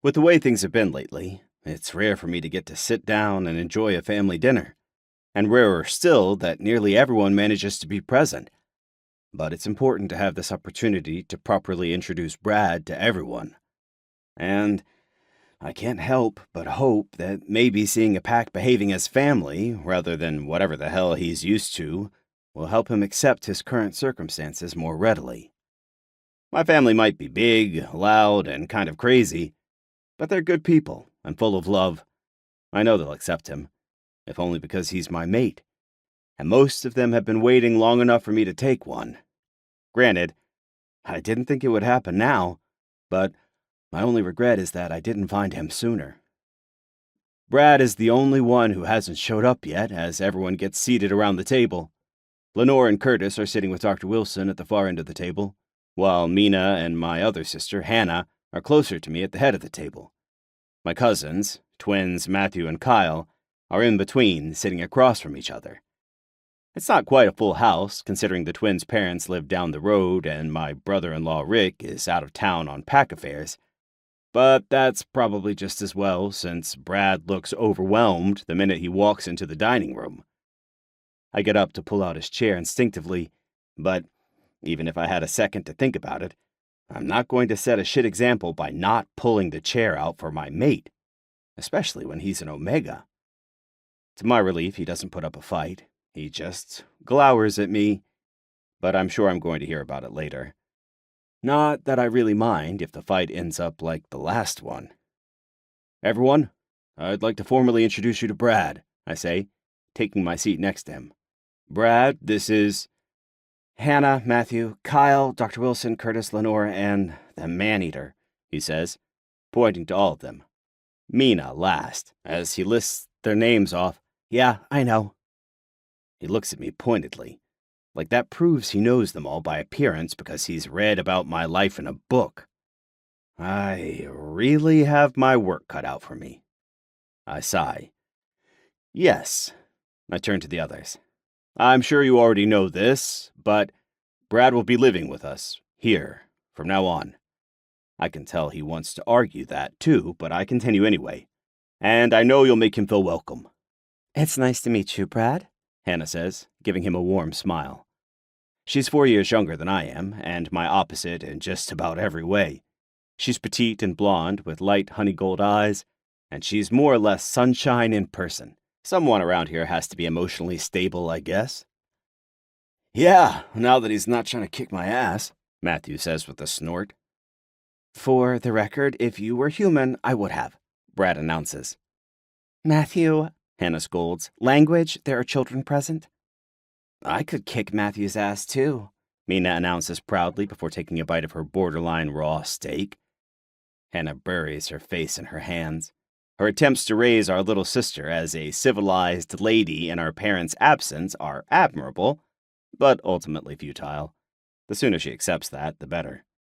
With the way things have been lately, it's rare for me to get to sit down and enjoy a family dinner, and rarer still that nearly everyone manages to be present. But it's important to have this opportunity to properly introduce Brad to everyone. And I can't help but hope that maybe seeing a pack behaving as family, rather than whatever the hell he's used to, will help him accept his current circumstances more readily. My family might be big, loud, and kind of crazy, but they're good people and full of love. I know they'll accept him, if only because he's my mate, and most of them have been waiting long enough for me to take one. Granted, I didn't think it would happen now, but my only regret is that I didn't find him sooner. Brad is the only one who hasn't showed up yet, as everyone gets seated around the table. Lenore and Curtis are sitting with Dr. Wilson at the far end of the table, while Mina and my other sister, Hannah, are closer to me at the head of the table. My cousins, twins Matthew and Kyle, are in between, sitting across from each other. It's not quite a full house, considering the twins' parents live down the road and my brother-in-law Rick is out of town on pack affairs. But that's probably just as well, since Brad looks overwhelmed the minute he walks into the dining room. I get up to pull out his chair instinctively, but even if I had a second to think about it, I'm not going to set a shit example by not pulling the chair out for my mate, especially when he's an Omega. To my relief, he doesn't put up a fight. He just glowers at me, but I'm sure I'm going to hear about it later. Not that I really mind if the fight ends up like the last one. Everyone, I'd like to formally introduce you to Brad, I say, taking my seat next to him. Brad, this is Hannah, Matthew, Kyle, Dr. Wilson, Curtis, Lenore, and the man-eater, he says, pointing to all of them. Mina last, as he lists their names off. Yeah, I know. He looks at me pointedly, like that proves he knows them all by appearance because he's read about my life in a book. I really have my work cut out for me. I sigh. Yes. I turn to the others. I'm sure you already know this, but Brad will be living with us, here, from now on. I can tell he wants to argue that, too, but I continue anyway. And I know you'll make him feel welcome. It's nice to meet you, Brad, Hannah says, giving him a warm smile. She's 4 years younger than I am, and my opposite in just about every way. She's petite and blonde, with light honey-gold eyes, and she's more or less sunshine in person. Someone around here has to be emotionally stable, I guess. Yeah, now that he's not trying to kick my ass, Matthew says with a snort. For the record, if you were human, I would have, Brad announces. Matthew, Hannah scolds. Language, there are children present. I could kick Matthew's ass, too, Mina announces proudly before taking a bite of her borderline raw steak. Hannah buries her face in her hands. Her attempts to raise our little sister as a civilized lady in our parents' absence are admirable, but ultimately futile. The sooner she accepts that, the better.